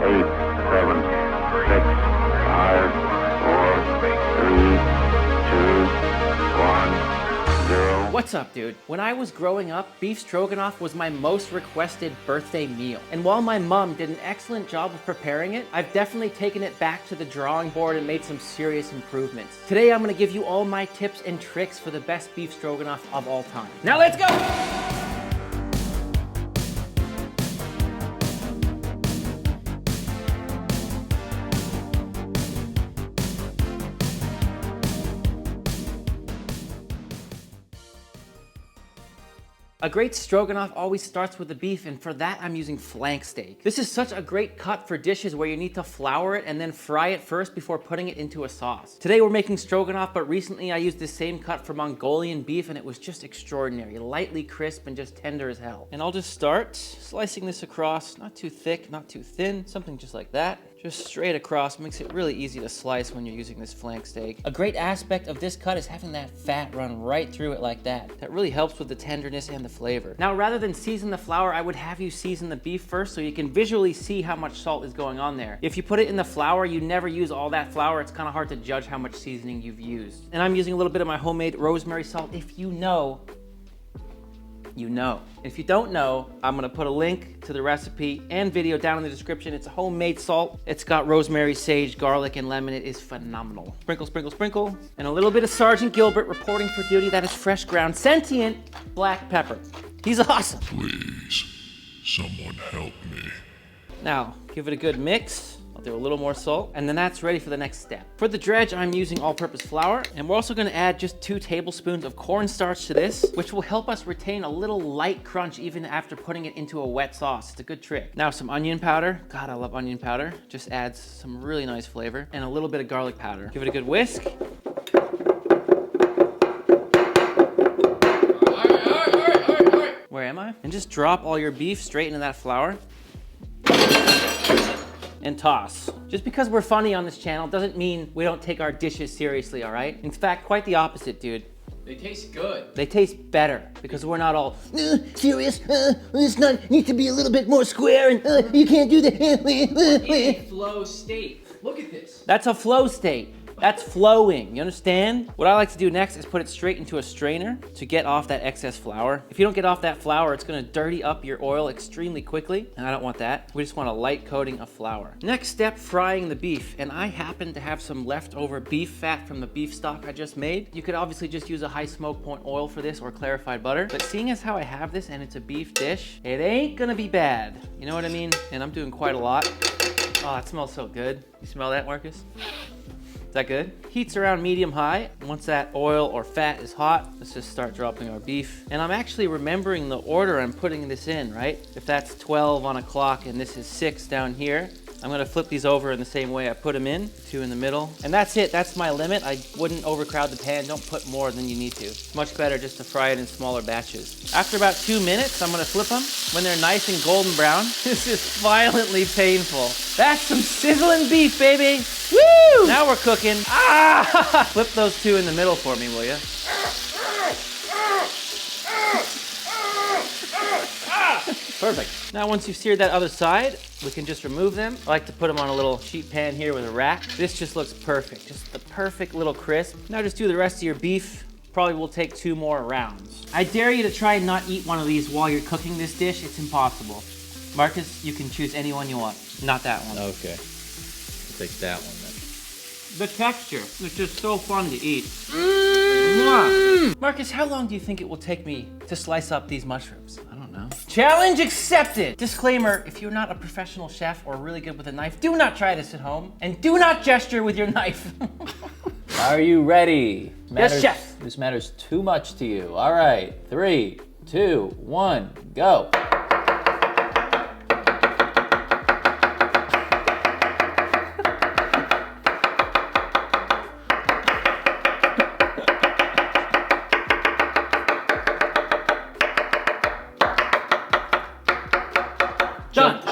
8, 7, 6, 5, 4, 3, 2, 1, 0. What's up, dude? When I was growing up, beef stroganoff was my most requested birthday meal. And while my mom did an excellent job of preparing it, I've definitely taken it back to the drawing board and made some serious improvements. Today, I'm gonna give you all my tips and tricks for the best beef stroganoff of all time. Now let's go! A great stroganoff always starts with the beef, and for that I'm using flank steak. This is such a great cut for dishes where you need to flour it and then fry it first before putting it into a sauce. Today we're making stroganoff, but recently I used this same cut for Mongolian beef and it was just extraordinary, lightly crisp and just tender as hell. And I'll just start slicing this across, not too thick, not too thin, something just like that. Just straight across, makes it really easy to slice when you're using this flank steak. A great aspect of this cut is having that fat run right through it like that. That really helps with the tenderness and the flavor. Now, rather than season the flour, I would have you season the beef first so you can visually see how much salt is going on there. If you put it in the flour, you never use all that flour. It's kind of hard to judge how much seasoning you've used. And I'm using a little bit of my homemade rosemary salt. If you know, you know. If you don't know, I'm gonna put a link to the recipe and video down in the description. It's a homemade salt. It's got rosemary, sage, garlic, and lemon. It is phenomenal. Sprinkle, sprinkle, sprinkle. And a little bit of Sergeant Gilbert reporting for duty. That is fresh ground sentient black pepper. He's awesome. Please, someone help me. Now, give it a good mix. I'll do a little more salt, and then that's ready for the next step. For the dredge, I'm using all-purpose flour, and we're also gonna add just 2 tablespoons of cornstarch to this, which will help us retain a little light crunch even after putting it into a wet sauce. It's a good trick. Now some onion powder. God, I love onion powder. Just adds some really nice flavor, and a little bit of garlic powder. Give it a good whisk. Where am I? And just drop all your beef straight into that flour. And toss. Just because we're funny on this channel doesn't mean we don't take our dishes seriously, all right? In fact, quite the opposite, dude. They taste good. They taste better because we're not all serious. This needs to be a little bit more square, and you can't do that. In a flow state. Look at this. That's a flow state. That's flowing, you understand? What I like to do next is put it straight into a strainer to get off that excess flour. If you don't get off that flour, it's gonna dirty up your oil extremely quickly, and I don't want that. We just want a light coating of flour. Next step, frying the beef, and I happen to have some leftover beef fat from the beef stock I just made. You could obviously just use a high smoke point oil for this or clarified butter, but seeing as how I have this and it's a beef dish, it ain't gonna be bad. You know what I mean? And I'm doing quite a lot. Oh, it smells so good. You smell that, Marcus? Is that good? Heat's around medium high. Once that oil or fat is hot, let's just start dropping our beef. And I'm actually remembering the order I'm putting this in, right? If that's 12 on a clock and this is 6 down here, I'm gonna flip these over in the same way I put them in, 2 in the middle. And that's it, that's my limit. I wouldn't overcrowd the pan, don't put more than you need to. It's much better just to fry it in smaller batches. After about 2 minutes, I'm gonna flip them. When they're nice and golden brown, this is violently painful. That's some sizzling beef, baby. Woo! Now we're cooking. Ah! Flip those 2 in the middle for me, will you? Perfect. Now once you've seared that other side, we can just remove them. I like to put them on a little sheet pan here with a rack. This just looks perfect, just the perfect little crisp. Now just do the rest of your beef. Probably will take 2 more rounds. I dare you to try and not eat one of these while you're cooking this dish. It's impossible. Marcus, you can choose any one you want. Not that one. Okay. I'll take that one then. The texture, it's just so fun to eat. Mwah. Marcus, how long do you think it will take me to slice up these mushrooms? I don't know. Challenge accepted! Disclaimer, if you're not a professional chef or really good with a knife, do not try this at home. And do not gesture with your knife. Are you ready? Yes, chef. This matters too much to you. All right, 3, 2, 1, go.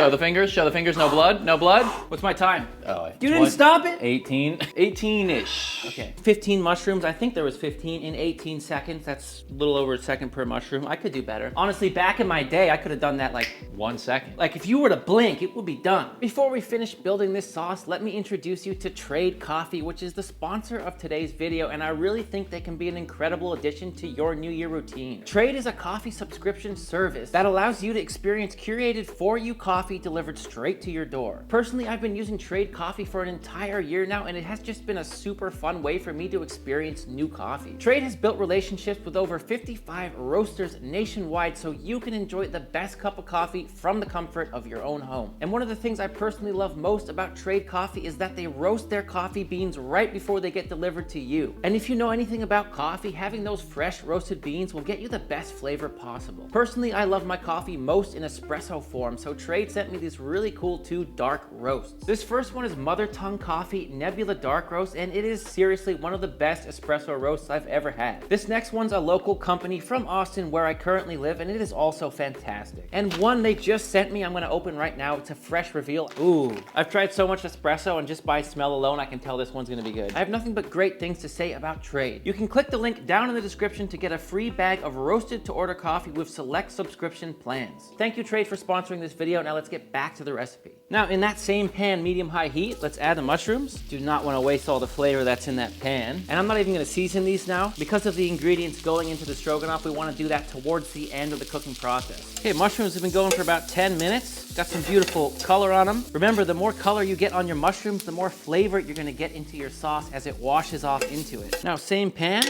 Show the fingers, no blood, no blood. What's my time? Oh, You didn't stop it? 18-ish. Okay, 15 mushrooms. I think there was 15 in 18 seconds. That's a little over a second per mushroom. I could do better. Honestly, back in my day, I could have done that like 1 second. Like if you were to blink, it would be done. Before we finish building this sauce, let me introduce you to Trade Coffee, which is the sponsor of today's video, and I really think they can be an incredible addition to your New Year routine. Trade is a coffee subscription service that allows you to experience curated for you coffee delivered straight to your door. Personally, I've been using Trade Coffee for an entire year now, and it has just been a super fun way for me to experience new coffee. Trade has built relationships with over 55 roasters nationwide so you can enjoy the best cup of coffee from the comfort of your own home. And one of the things I personally love most about Trade Coffee is that they roast their coffee beans right before they get delivered to you. And if you know anything about coffee, having those fresh roasted beans will get you the best flavor possible. Personally, I love my coffee most in espresso form, so Trade sent me these really cool 2 dark roasts. This first one is Mother Tongue Coffee Nebula Dark Roast, and it is seriously one of the best espresso roasts I've ever had. This next one's a local company from Austin where I currently live, and it is also fantastic. And one they just sent me, I'm gonna open right now. It's a fresh reveal. Ooh, I've tried so much espresso, and just by smell alone, I can tell this one's gonna be good. I have nothing but great things to say about Trade. You can click the link down in the description to get a free bag of roasted to order coffee with select subscription plans. Thank you, Trade, for sponsoring this video. Now let's get back to the recipe. Now in that same pan, medium-high heat, let's add the mushrooms. Do not wanna waste all the flavor that's in that pan. And I'm not even gonna season these now. Because of the ingredients going into the stroganoff, we wanna do that towards the end of the cooking process. Okay, mushrooms have been going for about 10 minutes. Got some beautiful color on them. Remember, the more color you get on your mushrooms, the more flavor you're gonna get into your sauce as it washes off into it. Now, same pan,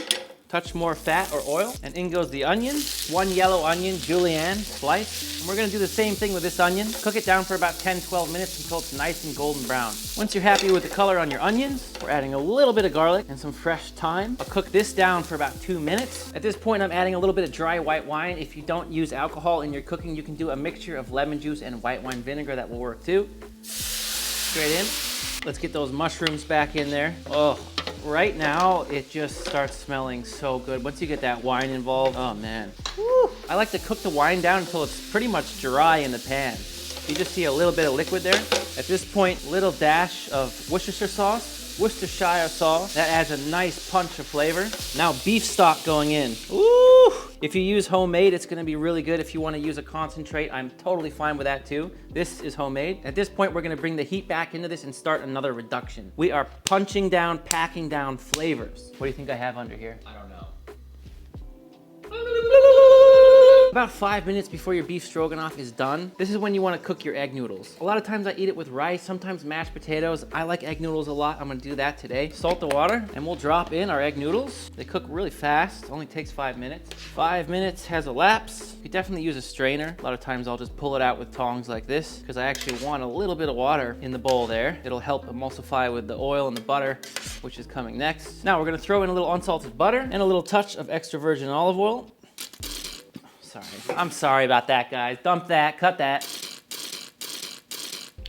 touch more fat or oil, and in goes the onion. 1 yellow onion, julienne, sliced. And we're gonna do the same thing with this onion. Cook it down for about 10-12 minutes until it's nice and golden brown. Once you're happy with the color on your onions, we're adding a little bit of garlic and some fresh thyme. I'll cook this down for about 2 minutes. At this point, I'm adding a little bit of dry white wine. If you don't use alcohol in your cooking, you can do a mixture of lemon juice and white wine vinegar. That will work too. Straight in. Let's get those mushrooms back in there. Oh, right now it just starts smelling so good. Once you get that wine involved, oh man. Woo. I like to cook the wine down until it's pretty much dry in the pan. You just see a little bit of liquid there. At this point, little dash of Worcestershire sauce. That adds a nice punch of flavor. Now beef stock going in. Ooh! If you use homemade, it's gonna be really good. If you wanna use a concentrate, I'm totally fine with that too. This is homemade. At this point, we're gonna bring the heat back into this and start another reduction. We are punching down, packing down flavors. What do you think I have under here? I don't know. About 5 minutes before your beef stroganoff is done, this is when you want to cook your egg noodles. A lot of times I eat it with rice, sometimes mashed potatoes. I like egg noodles a lot. I'm gonna do that today. Salt the water, and we'll drop in our egg noodles. They cook really fast. Only takes 5 minutes. 5 minutes has elapsed. You could definitely use a strainer. A lot of times I'll just pull it out with tongs like this because I actually want a little bit of water in the bowl there. It'll help emulsify with the oil and the butter, which is coming next. Now we're gonna throw in a little unsalted butter and a little touch of extra virgin olive oil. I'm sorry about that, guys. Dump that, cut that.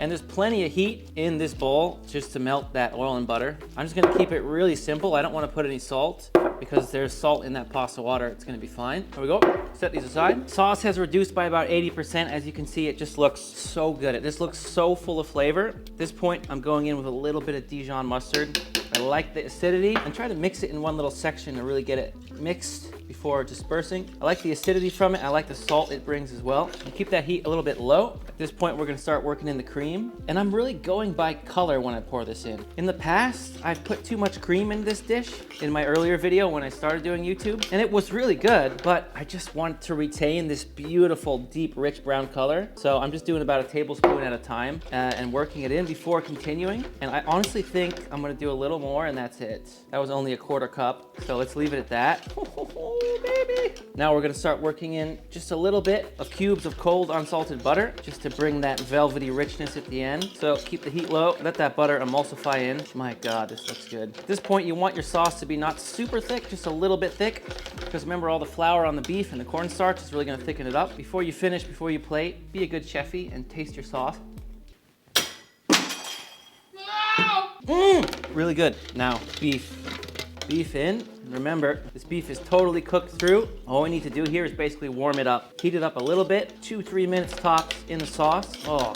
And there's plenty of heat in this bowl just to melt that oil and butter. I'm just gonna keep it really simple. I don't wanna put any salt because there's salt in that pasta water. It's gonna be fine. There we go, set these aside. Sauce has reduced by about 80%. As you can see, it just looks so good. It just looks so full of flavor. At this point, I'm going in with a little bit of Dijon mustard. I like the acidity and try to mix it in one little section to really get it mixed before dispersing. I like the acidity from it. I like the salt it brings as well. And keep that heat a little bit low. At this point, we're gonna start working in the cream. And I'm really going by color when I pour this in. In the past, I've put too much cream in this dish in my earlier video when I started doing YouTube. And it was really good, but I just wanted to retain this beautiful, deep, rich brown color. So I'm just doing about a tablespoon at a time and working it in before continuing. And I honestly think I'm gonna do a little more and that's it. That was only a 1/4 cup. So let's leave it at that. Oh, baby. Now we're gonna start working in just a little bit of cubes of cold unsalted butter, just to bring that velvety richness at the end. So keep the heat low, let that butter emulsify in. My God, this looks good. At this point, you want your sauce to be not super thick, just a little bit thick, because remember all the flour on the beef and the cornstarch is really gonna thicken it up. Before you finish, before you plate, be a good chefy and taste your sauce. Really good. Now, beef in, Remember, this beef is totally cooked through. All we need to do here is basically warm it up. Heat it up a little bit, 2-3 minutes tops in the sauce. Oh.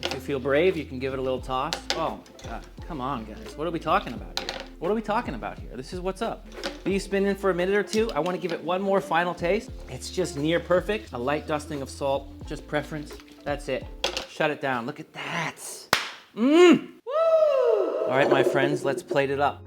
If you feel brave, you can give it a little toss. Oh my God, come on guys. What are we talking about here? What are we talking about here? This is what's up. Beef's been in for a minute or two. I want to give it one more final taste. It's just near perfect. A light dusting of salt, just preference. That's it. Shut it down. Look at that. Mmm. Woo! All right, my friends, let's plate it up.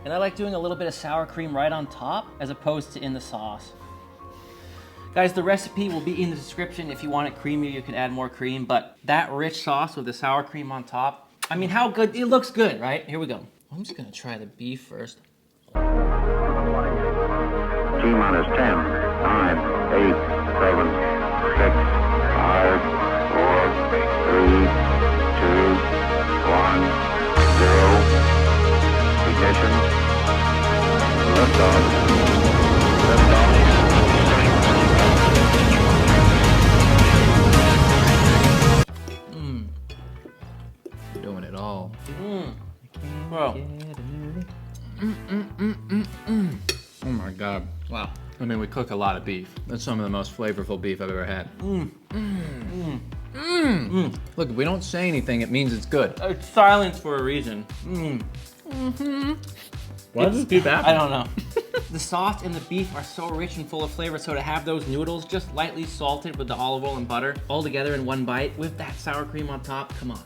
And I like doing a little bit of sour cream right on top as opposed to in the sauce. Guys, the recipe will be in the description. If you want it creamier, you can add more cream, but that rich sauce with the sour cream on top, I mean, how good, it looks good, right? Here we go. I'm just gonna try the beef first. T-minus 10, 9, 8, 7, 6, 5, 4, 3, 2, 1, 0. Ignition. Liftoff. Doing it all. Bro. Oh my God. Wow. I mean, we cook a lot of beef. That's some of the most flavorful beef I've ever had. Look, if we don't say anything, it means it's good. It's silence for a reason. Why does this beef happen? I don't know. The sauce and the beef are so rich and full of flavor, so to have those noodles just lightly salted with the olive oil and butter all together in one bite with that sour cream on top, come on.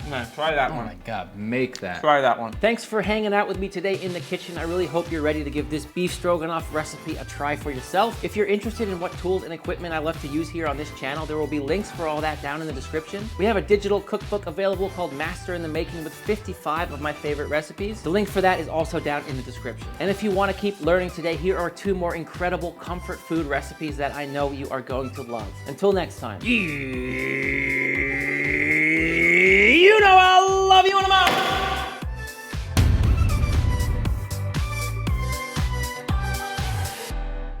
Man, try that Oh one. my God, make that. Try that one. Thanks for hanging out with me today in the kitchen. I really hope you're ready to give this beef stroganoff recipe a try for yourself. If you're interested in what tools and equipment I love to use here on this channel, there will be links for all that down in the description. We have a digital cookbook available called Master in the Making with 55 of my favorite recipes. The link for that is also down in the description. And if you want to keep learning today, here are 2 more incredible comfort food recipes that I know you are going to love. Until next time.